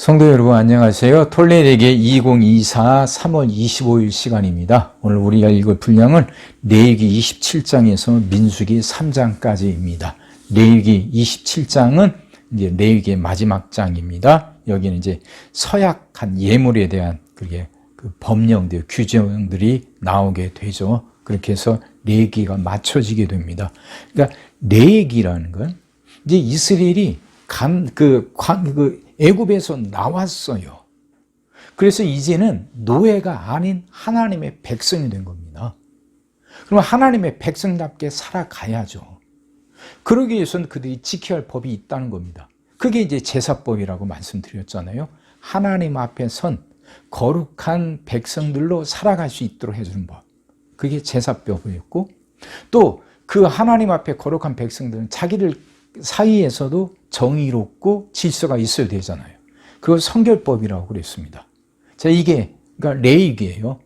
성도 여러분 안녕하세요. 톨레르기 2024 3월 25일 시간입니다. 오늘 우리가 읽을 분량은 레위기 27장에서 민수기 3장까지입니다. 레위기 27장은 이제 레위기의 마지막 장입니다. 여기는 이제 서약한 예물에 대한 그 법령들, 규정들이 나오게 되죠. 그렇게 해서 레위기가 맞춰지게 됩니다. 그러니까 레위기라는 건 이제 이스라엘이 애굽에서 나왔어요. 그래서 이제는 노예가 아닌 하나님의 백성이 된 겁니다. 그럼 하나님의 백성답게 살아가야죠. 그러기 위해서는 그들이 지켜야 할 법이 있다는 겁니다. 그게 이제 제사법이라고 말씀드렸잖아요. 하나님 앞에 선 거룩한 백성들로 살아갈 수 있도록 해주는 법. 그게 제사법이었고, 또 그 하나님 앞에 거룩한 백성들은 자기들 사이에서도 정의롭고 질서가 있어야 되잖아요. 그걸 성결법이라고 그랬습니다. 자, 이게 그러니까 레위기예요.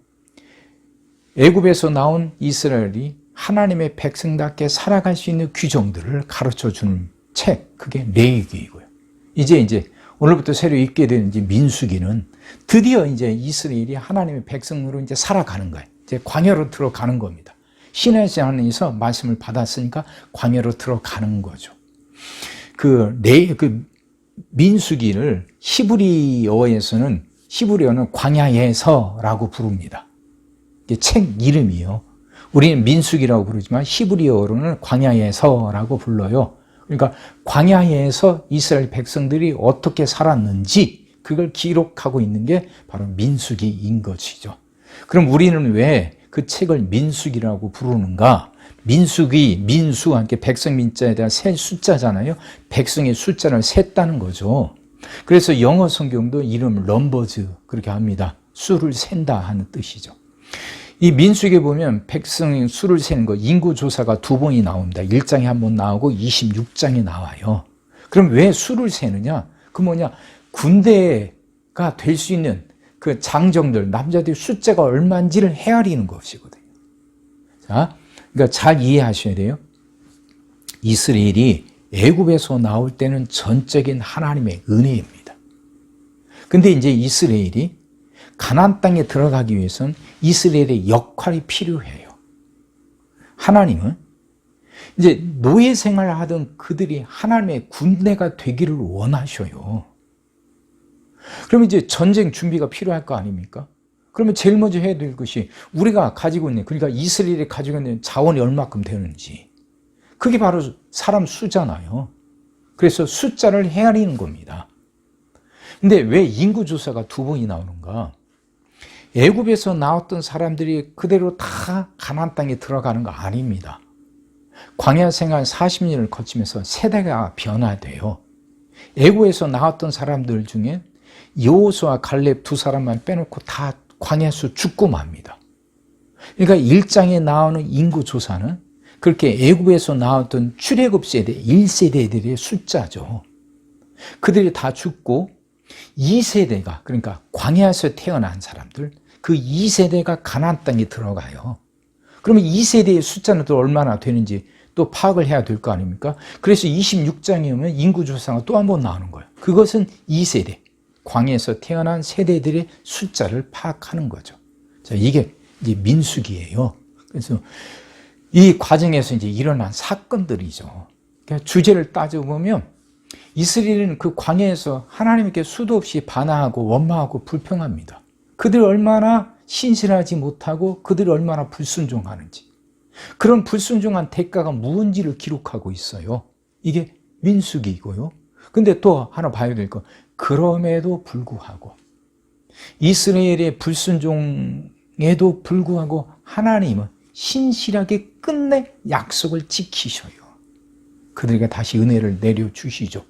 애굽에서 나온 이스라엘이 하나님의 백성답게 살아갈 수 있는 규정들을 가르쳐 주는 책, 그게 레위기이고요. 이제 오늘부터 새로 읽게 되는 이제 민수기는 드디어 이제 이스라엘이 하나님의 백성으로 이제 살아가는 거예요. 이제 광야로 들어가는 겁니다. 시내산에서 말씀을 받았으니까 광야로 들어가는 거죠. 민수기를 히브리어는 광야에서라고 부릅니다. 이게 책 이름이요. 우리는 민수기라고 부르지만 히브리어로는 광야에서라고 불러요. 그러니까 광야에서 이스라엘 백성들이 어떻게 살았는지 그걸 기록하고 있는 게 바로 민수기인 것이죠. 그럼 우리는 왜 그 책을 민수기라고 부르는가? 민수기, 민수가 이렇게 백성 민자에 대한 셀 숫자잖아요. 백성의 숫자를 셌다는 거죠. 그래서 영어 성경도 이름을 넘버즈 그렇게 합니다. 수를 센다 하는 뜻이죠. 이 민수기에 보면 백성의 수를 세는 거 인구조사가 2번이 나옵니다. 1장에 한 번 나오고 26장에 나와요. 그럼 왜 수를 세느냐? 군대가 될 수 있는 그 장정들, 남자들의 숫자가 얼마인지를 헤아리는 것이거든요. 자, 그러니까 잘 이해하셔야 돼요. 이스라엘이 애굽에서 나올 때는 전적인 하나님의 은혜입니다. 근데 이제 이스라엘이 가나안 땅에 들어가기 위해서는 이스라엘의 역할이 필요해요. 하나님은 이제 노예 생활을 하던 그들이 하나님의 군대가 되기를 원하셔요. 그러면 이제 전쟁 준비가 필요할 거 아닙니까? 그러면 제일 먼저 해야 될 것이 우리가 가지고 있는, 그러니까 이스라엘이 가지고 있는 자원이 얼마큼 되는지, 그게 바로 사람 수잖아요. 그래서 숫자를 헤아리는 겁니다. 근데 왜 인구조사가 2번이 나오는가? 애굽에서 나왔던 사람들이 그대로 다 가나안 땅에 들어가는 거 아닙니다. 광야 생활 40년을 거치면서 세대가 변화돼요. 애굽에서 나왔던 사람들 중에 여호수아 갈렙 2사람만 빼놓고 다 광야에서 죽고 맙니다. 그러니까 1장에 나오는 인구조사는 그렇게 애굽에서 나왔던 출애굽 세대 1세대들의 숫자죠. 그들이 다 죽고 2세대가, 그러니까 광야에서 태어난 사람들, 그 2세대가 가나안 땅에 들어가요. 그러면 2세대의 숫자는 또 얼마나 되는지 또 파악을 해야 될 거 아닙니까? 그래서 26장에 오면 인구조사가 또 한 번 나오는 거예요. 그것은 2세대, 광야에서 태어난 세대들의 숫자를 파악하는 거죠. 자, 이게 이제 민수기예요. 그래서 이 과정에서 이제 일어난 사건들이죠. 그러니까 주제를 따져보면 이스라엘은 그 광야에서 하나님께 수도 없이 반항하고 원망하고 불평합니다. 그들이 얼마나 신실하지 못하고 그들이 얼마나 불순종하는지, 그런 불순종한 대가가 무언지를 기록하고 있어요. 이게 민수기이고요. 근데 또 하나 봐야 될 거, 그럼에도 불구하고 이스라엘의 불순종에도 불구하고 하나님은 신실하게 끝내 약속을 지키셔요. 그들에게 다시 은혜를 내려주시죠.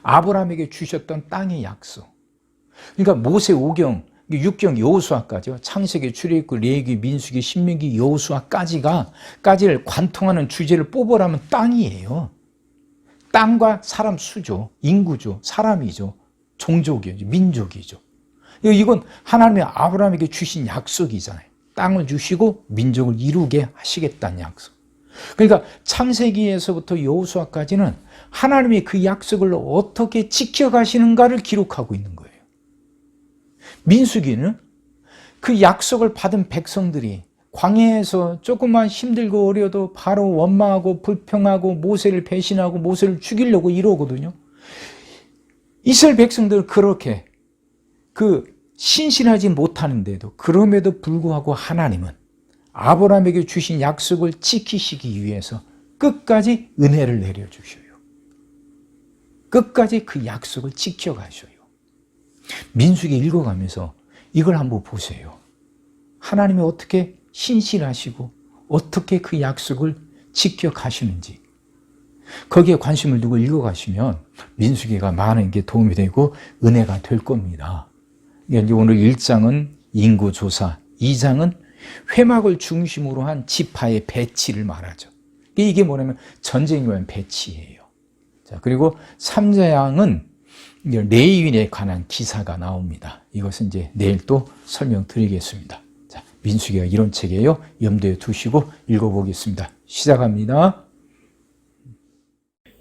아브라함에게 주셨던 땅의 약속. 그러니까 모세 5경, 6경 여호수아까지요. 창세기, 출애굽기, 레위기, 민수기, 신명기, 여호수아까지를 관통하는 주제를 뽑으라면 땅이에요. 땅과 사람 수죠. 인구죠. 사람이죠. 종족이죠. 민족이죠. 이건 하나님이 아브라함에게 주신 약속이잖아요. 땅을 주시고 민족을 이루게 하시겠다는 약속. 그러니까 창세기에서부터 여호수아까지는 하나님이 그 약속을 어떻게 지켜가시는가를 기록하고 있는 거예요. 민수기는 그 약속을 받은 백성들이 광야에서 조금만 힘들고 어려도 바로 원망하고 불평하고 모세를 배신하고 모세를 죽이려고 이러거든요. 이스라엘 백성들은 그렇게 신실하지 못하는데도 그럼에도 불구하고 하나님은 아브라함에게 주신 약속을 지키시기 위해서 끝까지 은혜를 내려주셔요. 끝까지 그 약속을 지켜가셔요. 민수기 읽어가면서 이걸 한번 보세요. 하나님이 어떻게 신실하시고 어떻게 그 약속을 지켜가시는지 거기에 관심을 두고 읽어가시면 민수기가 많은 게 도움이 되고 은혜가 될 겁니다. 오늘 1장은 인구조사, 2장은 회막을 중심으로 한 지파의 배치를 말하죠. 이게 뭐냐면 전쟁에 의한 배치예요. 자, 그리고 3장은 레위인에 관한 기사가 나옵니다. 이것은 이제 내일 또 설명드리겠습니다. 자, 민수기가 이런 책이에요. 염두에 두시고 읽어보겠습니다. 시작합니다.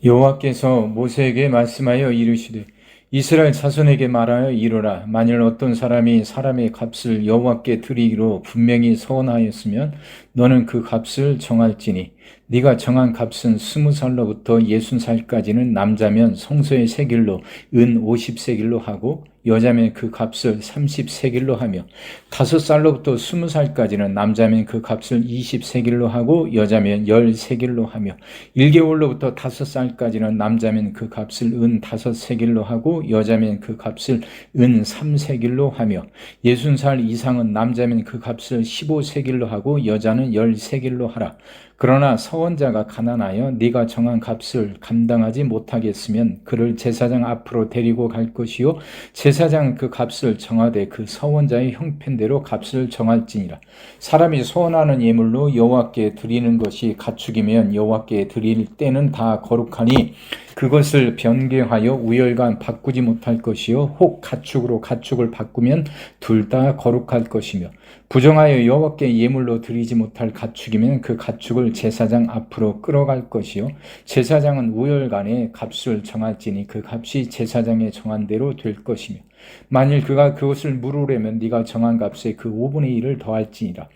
여호와께서 모세에게 말씀하여 이르시되 이스라엘 자손에게 말하여 이르라. 만일 어떤 사람이 사람의 값을 여호와께 드리기로 분명히 서원하였으면 너는 그 값을 정할지니 네가 정한 값은 20살로부터 60살까지는 남자면 성소의 세겔로 은 50세겔로 하고 여자면 그 값을 30세겔로 하며 5살로부터 20살까지는 남자면 그 값을 20세겔로 하고 여자면 10세겔로 하며 1개월로부터 5살까지는 남자면 그 값을 은 5세겔로 하고 여자면 그 값을 은 3세겔로 하며 60살 이상은 남자면 그 값을 15세겔로 하고 여자는 10세겔로 하라. 그러나 서원자가 가난하여 네가 정한 값을 감당하지 못하겠으면 그를 제사장 앞으로 데리고 갈 것이요 제사장은 그 값을 정하되 그 서원자의 형편대로 값을 정할지니라. 사람이 서원하는 예물로 여호와께 드리는 것이 가축이면 여호와께 드릴 때는 다 거룩하니 그것을 변경하여 우열간 바꾸지 못할 것이요 혹 가축으로 가축을 바꾸면 둘 다 거룩할 것이며 부정하여 여호와께 예물로 드리지 못할 가축이면 그 가축을 제사장 앞으로 끌어갈 것이요 제사장은 우열간에 값을 정할지니 그 값이 제사장의 정한 대로 될 것이며 만일 그가 그것을 물으려면 네가 정한 값에 그 5분의 1을 더할지니라.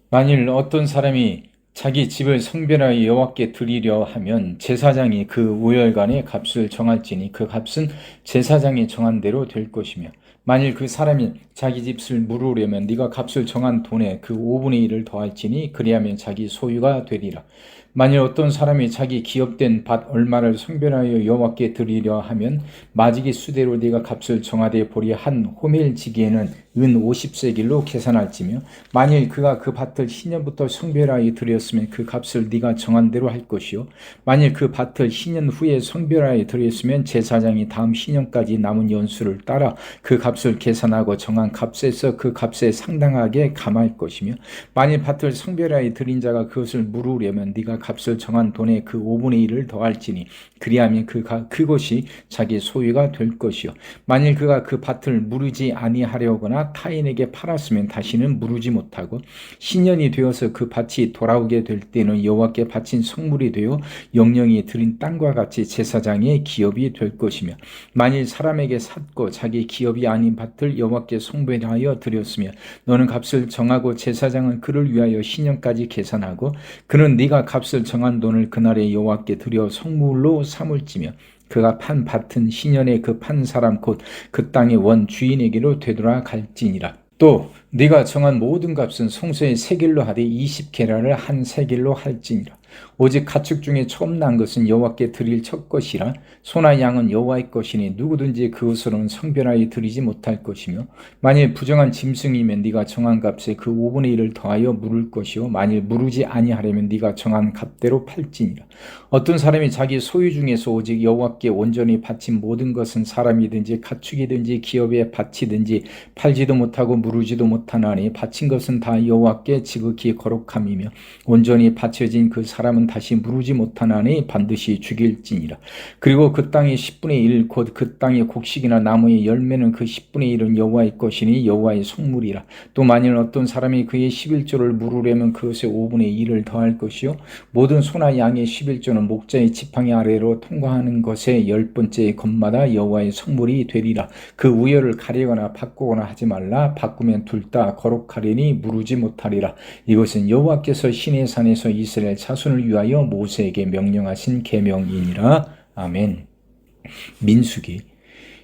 만일 어떤 사람이 자기 집을 성별하여 여호와께 드리려 하면 제사장이 그 우열간의 값을 정할지니 그 값은 제사장이 정한 대로 될 것이며 만일 그 사람이 자기 집을 물으려면 네가 값을 정한 돈에 그 5분의 1을 더할지니 그리하면 자기 소유가 되리라. 만일 어떤 사람이 자기 기업된 밭 얼마를 성별하여 여호와께 드리려 하면 마지기 수대로 네가 값을 정하되 보리 한 호멜지기에는 은 50세겔로 계산할지며 만일 그가 그 밭을 희년부터 성별하여 드렸으면 그 값을 네가 정한 대로 할 것이요 만일 그 밭을 희년 후에 성별하여 드렸으면 제사장이 다음 희년까지 남은 연수를 따라 그 값을 계산하고 정한 값에서 그 값에 상당하게 감할 것이며 만일 밭을 성별하여 드린 자가 그것을 물으려면 네가 값을 정한 돈의 그 5분의 1을 더할지니 그리하면 그것이 자기 소유가 될 것이요 만일 그가 그 밭을 무르지 아니하려거나 타인에게 팔았으면 다시는 무르지 못하고 신년이 되어서 그 밭이 돌아오게 될 때는 여호와께 바친 성물이 되어 영령이 드린 땅과 같이 제사장의 기업이 될 것이며 만일 사람에게 샀고 자기 기업이 아닌 밭을 여호와께 성별하여 드렸으며 너는 값을 정하고 제사장은 그를 위하여 신년까지 계산하고 그는 네가 값을 정한 돈을 그날에 여호와께 드려 성물로 삼을지며 그가 판 밭은 신년에 그 판 사람 곧 그 땅의 원 주인에게로 되돌아 갈지니라. 또 네가 정한 모든 값은 성소의 세겔로 하되 20게라를 한 세겔로 할지니라. 오직 가축 중에 처음 난 것은 여호와께 드릴 첫 것이라 소나 양은 여호와의 것이니 누구든지 그것으로는 성별하여 드리지 못할 것이며 만일 부정한 짐승이면 네가 정한 값에 그 5분의 1을 더하여 물을 것이요 만일 무르지 아니하려면 네가 정한 값대로 팔지니라. 어떤 사람이 자기 소유 중에서 오직 여호와께 온전히 바친 모든 것은 사람이든지 가축이든지 기업의 밭이든지 팔지도 못하고 무르지도 못하나니 바친 것은 다 여호와께 지극히 거룩함이며 온전히 바쳐진 그 사람은 다시 무르지 못하나니 반드시 죽일지니라. 그리고 그 땅의 10분의 1 곧 그 땅의 곡식이나 나무의 열매는 그 10분의 1은 여호와의 것이니 여호와의 성물이라. 또 만일 어떤 사람이 그의 11조를 물으려면 그것의 5분의 1을 더할 것이요 모든 소나 양의 11조는 목자의 지팡이 아래로 통과하는 것의 10번째 것마다 여호와의 성물이 되리라. 그 우열을 가리거나 바꾸거나 하지 말라. 바꾸면 둘 다 거룩하리니 무르지 못하리라. 이것은 여호와께서 시내 산에서 이스라엘 자손을 위하여 모세에게 명령하신 계명이니라. 아멘. 민수기.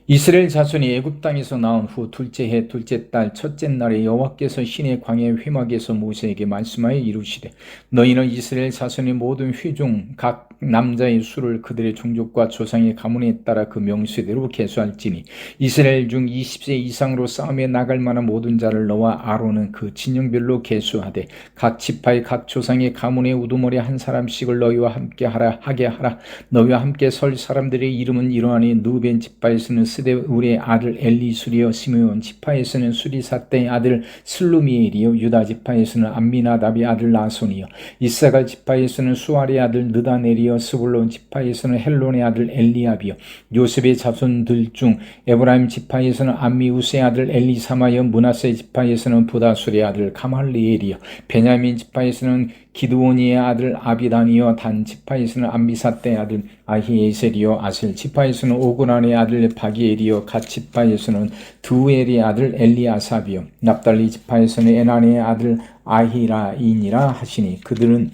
이스라엘 자손이 애굽 땅에서 나온 후 둘째 해 둘째 달 첫째 날에 여호와께서 시내 광야 회막에서 모세에게 말씀하여 이루시되 너희는 이스라엘 자손의 모든 회중 각 남자의 수를 그들의 종족과 조상의 가문에 따라 그 명수대로 계수할지니 이스라엘 중 20세 이상으로 싸움에 나갈 만한 모든 자를 너와 아론은 그 진영별로 계수하되 각 지파의 각 조상의 가문의 우두머리 한 사람씩을 너희와 함께 하게 하라. 너희와 함께 설 사람들의 이름은 이러하니 누벤 지파에서는 스데울의 아들 엘리술이요 시므온 지파에서는 수리사떼의 아들 슬루미엘이요 유다 지파에서는 암미나답의 아들 나손이요 이사갈 지파에서는 수알의 아들 느다넬이요 스불론 지파에서는 헬론의 아들 엘리압이요 요셉의 자손들 중 에브라임 지파에서는 암미우스의 아들 엘리사마요 므낫세 지파에서는 부다술의 아들 가말리엘이요 베냐민 지파에서는 기드오니의 아들 아비단이요 단 지파에서는 암미사떼의 아들 아히에셀이요 아셀 지파에서는 오그란의 아들 바기엘이요 갓 지파에서는 두엘의 아들 엘리아삽이요 납달리 지파에서는 에난의 아들 아히라인이라 하시니 그들은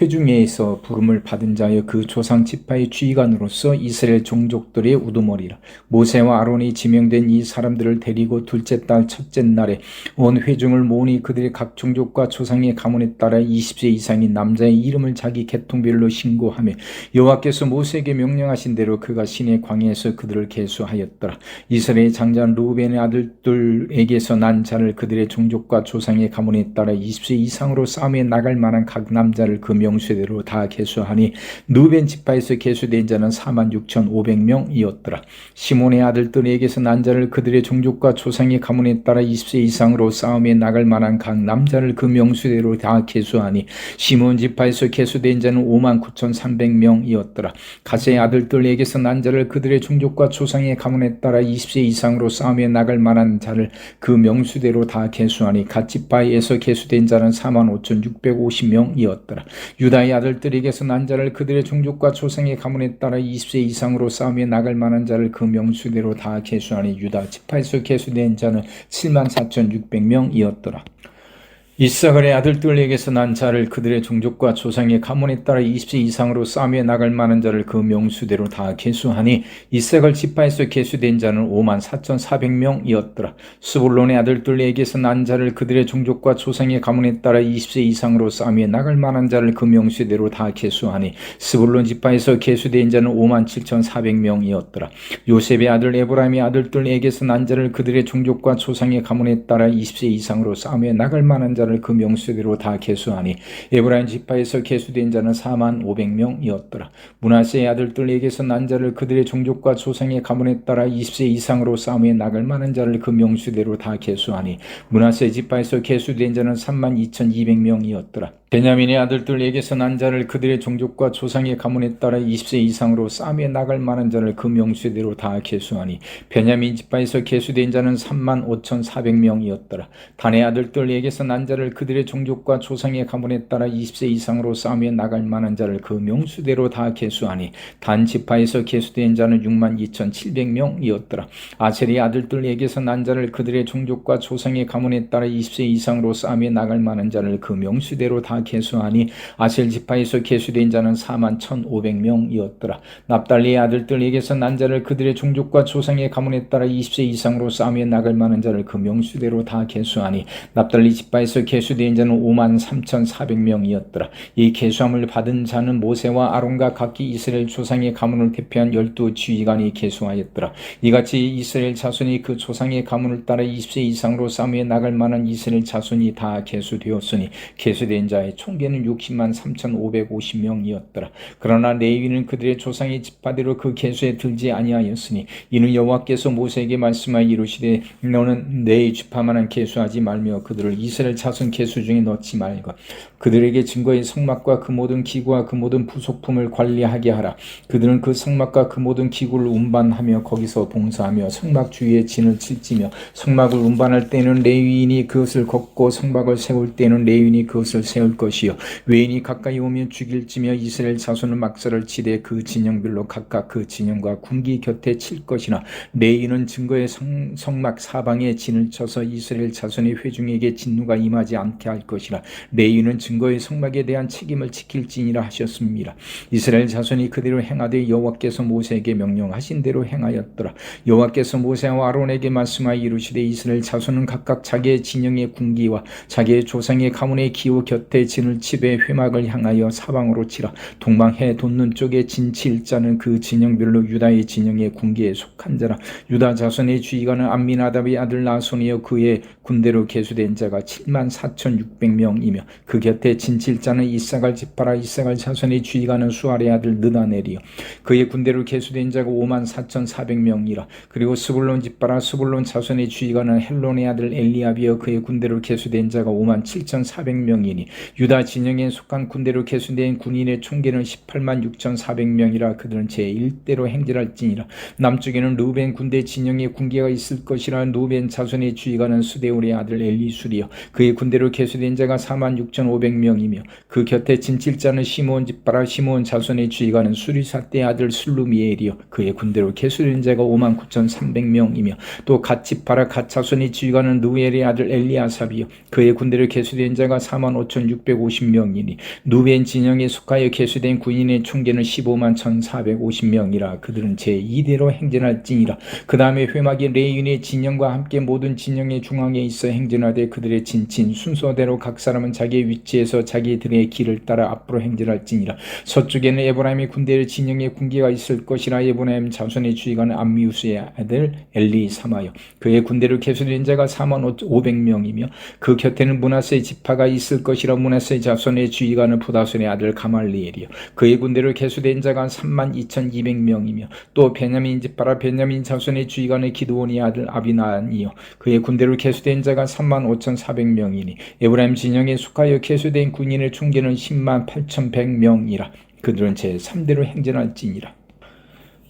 회중에서 부름을 받은 자여 그 조상 지파의 주의관으로서 이스라엘 종족들의 우두머리라. 모세와 아론이 지명된 이 사람들을 데리고 둘째 달 첫째 날에 온 회중을 모으니 그들의 각 종족과 조상의 가문에 따라 20세 이상인 남자의 이름을 자기 계통별로 신고하며 여호와께서 모세에게 명령하신 대로 그가 시내 광야에서 그들을 계수하였더라. 이스라엘 장자는 루벤의 아들들에게서 난 자를 그들의 종족과 조상의 가문에 따라 20세 이상으로 싸움에 나갈 만한 각 남자를 그 명수대로 다 계수하니 누벤 지파에서 계수된 자는 46,500명이었더라. 시몬의 아들들에게서 난 자를 그들의 종족과 조상의 가문에 따라 20세 이상으로 싸움에 나갈 만한 각 남자를 그 명수대로 다 계수하니 시몬 지파에서 계수된 자는 59,300명이었더라. 가세의 아들들에게서 난 자를 그들의 종족과 조상의 가문에 따라 20세 이상으로 싸움에 나갈 만한 자를 그 명수대로 다 계수하니 갓 지파에서 계수된 자는 45,650명이었더라. 유다의 아들들에게서 난 자를 그들의 종족과 조상의 가문에 따라 20세 이상으로 싸움에 나갈 만한 자를 그 명수대로 다 계수하니 유다 지파에서 계수된 자는 74,600명이었더라. 이사갈의 아들들에게서 난 자를 그들의 종족과 조상의 가문에 따라 20세 이상으로 싸움에 나갈 만한 자를 그 명수대로 다 계수하니 이사갈 지파에서 계수된 자는 54,400명이었더라. 스불론의 아들들에게서 난 자를 그들의 종족과 조상의 가문에 따라 20세 이상으로 싸움에 나갈 만한 자를 그 명수대로 다 계수하니 스불론 지파에서 계수된 자는 57,400명이었더라. 요셉의 아들 에브라임의 아들들에게서 난 자를 그들의 종족과 조상의 가문에 따라 20세 이상으로 싸움에 나갈 만한 자를 그 명수대로 다 계수하니 에브라임 지파에서 계수된 자는 45,000명이었더라. 므낫세의 아들들에게서 난 자를 그들의 종족과 조상의 가문에 따라 20세 이상으로 싸움에 나갈 만한 자를 그 명수대로 다 계수하니 므낫세 지파에서 계수된 자는 32,200명이었더라. 베냐민의 아들들에게서 난 자를 그들의 종족과 조상의 가문에 따라 20세 이상으로 싸움에 나갈 만한 자를 그 명수대로 다 계수하니 베냐민 지파에서 계수된 자는 35,400명이었더라. 단의 아들들에게서 난 자를 그들의 종족과 조상의 가문에 따라 20세 이상으로 싸움에 나갈 만한 자를 그 명수대로 다 계수하니 단 지파에서 계수된 자는 62,700명이었더라. 아셀의 아들들에게서 난 자를 그들의 종족과 조상의 가문에 따라 20세 이상으로 싸움에 나갈 만한 자를 그 명수대로 다 계수하니 아셀 지파에서 계수된 자는 41,500명이었더라. 납달리의 아들들에게서 난 자를 그들의 종족과 조상의 가문에 따라 20세 이상으로 싸움에 나갈 만한 자를 그 명수대로 다 계수하니 납달리 지파에서 계수된 자는 53,400명이었더라. 이 계수함을 받은 자는 모세와 아론과 각기 이스라엘 조상의 가문을 대표한 12 지휘관이 계수하였더라. 이같이 이스라엘 자손이 그 조상의 가문을 따라 20세 이상으로 싸움에 나갈 만한 이스라엘 자손이 다 계수되었으니 계수된 자의 자의 총계는 60만 3,550명이었더라. 그러나 레위는 그들의 조상의 지파대로 그 계수에 들지 아니하였으니 이는 여호와께서 모세에게 말씀하여 이르시되 너는 내 지파만은 계수하지 말며 그들을 이스라엘 자손 계수 중에 넣지 말고 그들에게 증거의 성막과 그 모든 기구와 그 모든 부속품을 관리하게 하라. 그들은 그 성막과 그 모든 기구를 운반하며 거기서 봉사하며 성막 주위에 진을 칠지며 성막을 운반할 때는 레위인이 그것을 걷고 성막을 세울 때는 레위인이 그것을 세울 것이요 외인이 가까이 오면 죽일지며 이스라엘 자손은 막사를 치되 그 진영별로 각각 그 진영과 군기 곁에 칠 것이나 레위인은 증거의 성막 사방에 진을 쳐서 이스라엘 자손의 회중에게 진노가 임하지 않게 할 것이라. 레위인은 증거의 성막에 대한 책임을 지킬지니라 하셨습니다. 이스라엘 자손이 그대로 행하되 여호와께서 모세에게 명령하신 대로 행하였더라. 여호와께서 모세와 아론에게 말씀하여 이르시되 이스라엘 자손은 각각 자기의 진영의 군기와 자기의 조상의 가문의 기호 곁에 진을 치되 회막을 향하여 사방으로 치라. 동방해 돋는 쪽에 진 칠 자는 그 진영별로 유다의 진영의 군기에 속한 자라. 유다 자손의 주의관은 암미나답의 아들 나손이여 그의 군대로 계수된 자가 7만 4,600명이며 그 곁에 진칠 자는 이사갈 지파라. 이사갈 자손의 주의관은 수알의 아들 느다넬이요 그의 군대로 계수된 자가 5만 4,400명이라. 그리고 스불론 지파라. 스불론 자손의 주의관은 헬론의 아들 엘리압이여 그의 군대로 계수된 자가 5만 7,400명이니 유다 진영에 속한 군대로 계수된 군인의 총계는 18만 6,400명이라. 그들은 제1대로 행진할지니라. 남쪽에는 루벤 군대 진영의 군기가 있을 것이라. 루벤 자손의 주의관은 수데울의 아들 엘리술이여 그의 군대로 계수된 자가 4만 6,500명이며 그 곁에 진칠 자는 시므온 지파라. 시므온 자손의 주의관은 수리사떼의 아들 슬루미엘이여 그의 군대로 계수된 자가 5만 9,300명이며 또 갓 지파라. 갓 자손의 주의관은 누엘의 아들 엘리아삽이여 그의 군대로 계수된 자가 4만 5,650명이니 누벤 진영에 속하여 계수된 군인의 총계는 15만 1,450명이라. 그들은 제2대로 행진할지니라. 그 다음에 회막이 레위인의 진영과 함께 모든 진영의 중앙에 있어 행진하되 그들의 진친 순서대로 각 사람은 자기의 위치에서 자기들의 길을 따라 앞으로 행진할지니라. 서쪽에는 에브라임의 군대의 진영의 군기가 있을 것이라. 에브라임 자손의 주의관은 암미우스의 아들 엘리사마여 그의 군대로 계수된 자가 4만 500명이며 그 곁에는 므낫세 지파가 있을 것이라. 므낫세 자손의 주의관은 부다손의 아들 가말리엘이여 그의 군대로 계수된 자가 3만 2,200명이며 또 베냐민 지파라. 베냐민 자손의 주의관은 기드온의 아들 아비나이여 그의 군대로 계수된 자가 3만 5,400명이니 에브라임 진영에 속하여 계수된 군인의 총계는 10만 8,100명이라. 그들은 제3대로 행진할지니라.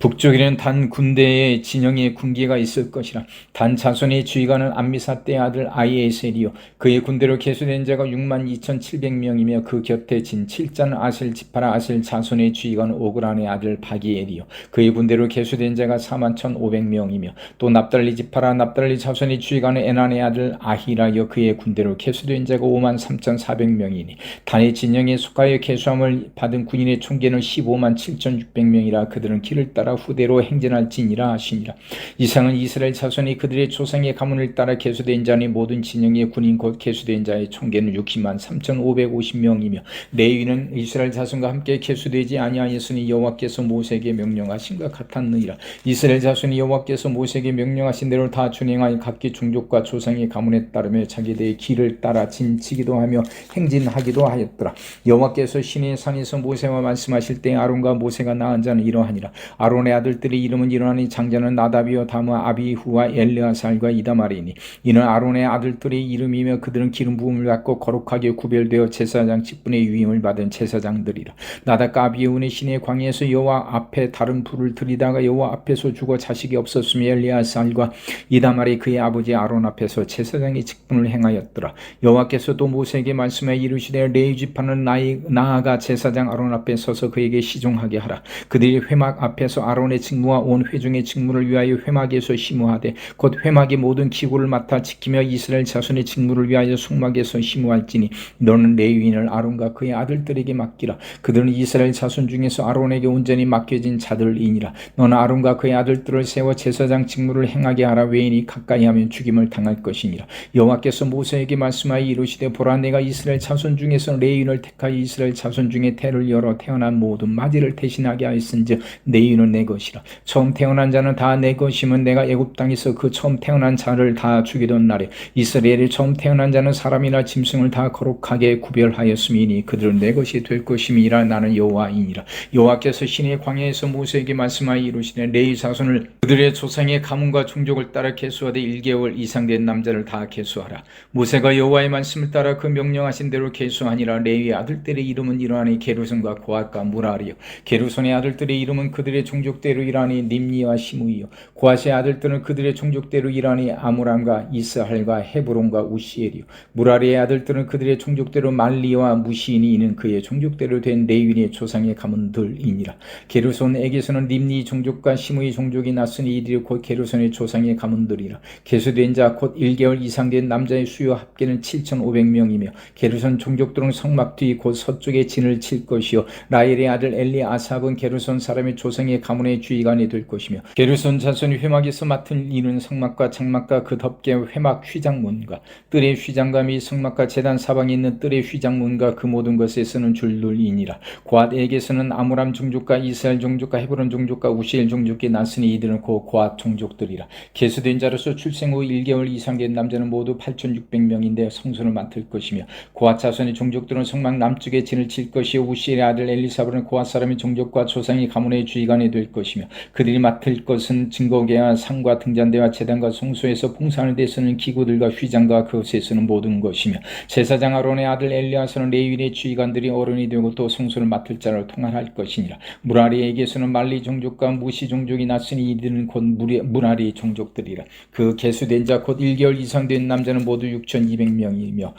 북쪽에는 단 군대의 진영의 군기가 있을 것이라. 단 자손의 주의관은 암미사떼의 아들 아이에셀이요 그의 군대로 계수된 자가 6만 2,700명이며 그 곁에 진 칠자는 아셀 지파라. 아셀 자손의 주의관은 오그란의 아들 바기엘이요 그의 군대로 계수된 자가 4만 1,500명이며 또 납달리 지파라. 납달리 자손의 주의관은 에난의 아들 아히라여 그의 군대로 계수된 자가 5만 3,400명이니 단의 진영에 속하여 계수함을 받은 군인의 총계는 15만 7,600명이라. 그들은 길을 따라 후대로 행진할지니라 하시니라. 이상은 이스라엘 자손이 그들의 조상의 가문을 따라 계수된 자니 모든 진영의 군인 곧 계수된 자의 총계는 60만 3,550명이며 레위는 이스라엘 자손과 함께 계수되지 아니하였으니 여호와께서 모세에게 명령하신 것 같았느니라. 이스라엘 자손이 여호와께서 모세에게 명령하신 대로 다 준행하여 각기 종족과 조상의 가문에 따르며 자기들의 길을 따라 진치기도 하며 행진하기도 하였더라. 여호와께서 시내 산에서 모세와 말씀하실 때 아론과 모세가 낳은 자는 이러하니라. 아론의 아들들의 이름은 이러하니 장자는 나답이요 다무와 아비후와 엘르아살과 이다말이니 이는 아론의 아들들의 이름이며 그들은 기름 부음을 받고 거룩하게 구별되어 제사장 직분의 유임을 받은 제사장들이라. 나답과 아비후는 시내 광야에서 여호와 앞에 다른 불을 들이다가 여호와 앞에서 죽어 자식이 없었으며 엘르아살과 이다말이 그의 아버지 아론 앞에서 제사장의 직분을 행하였더라. 여호와께서 또 모세에게 말씀하여 이르시되 레위 지파는 나아가 제사장 아론 앞에 서서 그에게 시종하게 하라. 그들이 회막 앞에서 아론의 직무와 온 회중의 직무를 위하여 회막에서 심우하되 곧 회막의 모든 기구를 맡아 지키며 이스라엘 자손의 직무를 위하여 성막에서 심우할지니 너는 레위인을 아론과 그의 아들들에게 맡기라. 그들은 이스라엘 자손 중에서 아론에게 온전히 맡겨진 자들이니라. 너는 아론과 그의 아들들을 세워 제사장 직무를 행하게 하라. 외인이 가까이 하면 죽임을 당할 것이니라. 여호와께서 모세에게 말씀하여 이르시되 보라 내가 이스라엘 자손 중에서 레위인을 택하여 이스라엘 자손 중에 태를 열어 태어난 모든 마지를 대신하게 하였은즉 레위인은 내 내 것이라. 처음 태어난 자는 다 내 것이면 내가 애굽 땅에서 그 처음 태어난 자를 다 죽이던 날에 이스라엘의 처음 태어난 자는 사람이나 짐승을 다 거룩하게 구별하였음이니 그들은 내 것이 될 것임이라. 나는 여호와이니라. 여호와께서 시내 광야에서 모세에게 말씀하여 이르시되 레위 자손을 그들의 조상의 가문과 종족을 따라 계수하되 1개월 이상 된 남자를 다 계수하라. 모세가 여호와의 말씀을 따라 그 명령하신 대로 계수하니라. 레위 아들들의 이름은 이러하니 게르손과 고앗과 무라리요. 게르손의 아들들의 이름은 그들의 종족대로 이러하니 님니와 시므이요. 고앗의 아들들은 그들의 종족대로 이러하니 아므람과 이스할과 헤브론과 우시엘이요. 무라리의 아들들은 그들의 종족대로 말리와 무시인이 이는 그의 종족대로 된 레위인의 조상의 가문들이니라. 게르손에게서는 님니 종족과 시므이 종족이 났으니 이들이 곧 게르손의 조상의 가문들이라. 계수된 자 곧 1개월 이상 된 남자의 수요 합계는 7,500명이며 게르손 종족들은 성막 뒤 곧 서쪽에 진을 칠 것이요. 라헬의 아들 엘리아삽은 게르손 사람의 조상의 가문의 주의관이 될 것이며 게르손 자손이 회막에서 맡은 일은 성막과 장막과 그 덮개 회막 휘장문과 뜰의 휘장과 및 성막과 제단 사방에 있는 뜰의 휘장문과 그 모든 것에 쓰는 줄들이니라. 고앗에게서는 아므람 종족과 이스라엘 종족과 헤브론 종족과 우시엘 종족이 났으니 이들은 곧 고앗 종족들이라. 계수된 자로서 출생 후 1개월 이상 된 남자는 모두 8,600명인데 성소를 맡을 것이며 고앗 자손의 종족들은 성막 남쪽에 진을 칠 것이요. 우시엘의 아들 엘리사발은 고앗 사람의 종족과 조상의 가문의 주의관이 될 것이며 그들이 맡을 것은 증거계와 상과 등잔대와 제단과 성소에서 봉사하는 데 쓰는 기구들과 휘장과 그것에 쓰는 모든 것이며 제사장 아론의 아들 엘리야서는 레위인의 주의관들이 어른이 되고 또 성소를 맡을 자를 통할할 것이니라. 무라리에게서는 말리 종족과 무시 종족이 났으니 이들은 곧 무라리 종족들이라. 그 계수된 자 곧 1개월 이상 된 남자는 모두 6,200명이며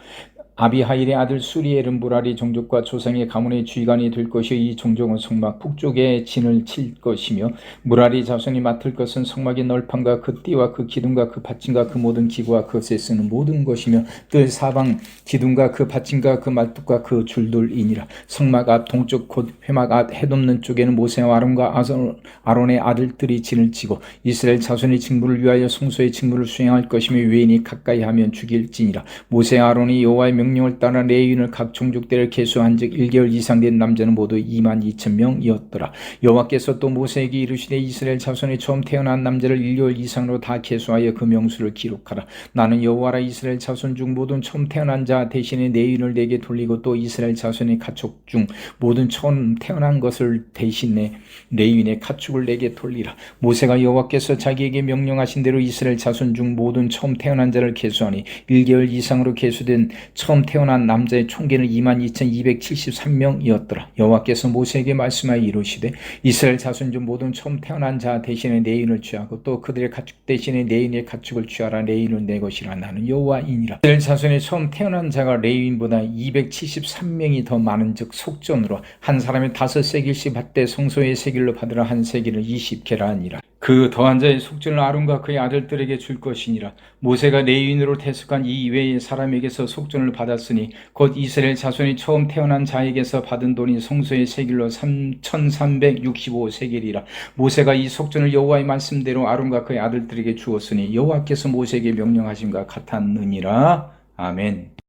아비하일의 아들 수리엘은 무라리 종족과 조상의 가문의 주의관이 될 것이요. 이 종족은 성막 북쪽에 진을 칠 것이며 무라리 자손이 맡을 것은 성막의 널판과 그 띠와 그 기둥과 그 받침과 그 모든 기구와 그것에 쓰는 모든 것이며 뜰 사방 기둥과 그 받침과 그 말뚝과 그 줄들이니라. 성막 앞 동쪽 곧 회막 앞 해돋는 쪽에는 모세와 아론과 아론의 아들들이 진을 치고 이스라엘 자손의 직무를 위하여 성소의 직무를 수행할 것이며 외인이 가까이 하면 죽일지니라. 모세와 아론이 여호와의 명령을 따라 레위인을 각 종족대를 계수한즉 1개월 이상 된 남자는 모두 22,000명이었더라. 여호와께서 또 모세에게 이르시되 이스라엘 자손의 처음 태어난 남자를 1개월 이상으로 다 계수하여 그 명수를 기록하라. 나는 여호와라. 이스라엘 자손 중 모든 처음 태어난 자 대신에 레위인을 내게 돌리고 또 이스라엘 자손의 가축 중 모든 처음 태어난 것을 대신에 레위인의 가축을 내게 돌리라. 모세가 여호와께서 자기에게 명령하신 대로 이스라엘 자손 중 모든 처음 태어난 자를 계수하니 1개월 이상으로 계수된 처음 태어난 남자의 총계는 22,273명이었더라. 여호와께서 모세에게 말씀하여 이르시되 이스라엘 자손 중 모든 처음 태어난 자 대신에 레위인을 취하고 또 그들의 가축 대신에 레위인의 가축을 취하라. 레위인은 내 것이라. 나는 여호와이니라. 이스라엘 자손의 처음 태어난 자가 레위인보다 273명이 더 많은즉 속전으로 한 사람이 5세겔씩 받되 성소의 세겔로 받으라. 한 세겔을 20개라 하니라. 그 더한 자의 속전을 아론과 그의 아들들에게 줄 것이니라. 모세가 레위인으로 태석한 이 이외의 사람에게서 속전을 받았으니 곧 이스라엘 자손이 처음 태어난 자에게서 받은 돈이 성소의 세겔로 3,365세겔이라. 모세가 이 속전을 여호와의 말씀대로 아론과 그의 아들들에게 주었으니 여호와께서 모세에게 명령하심과 같았느니라. 아멘.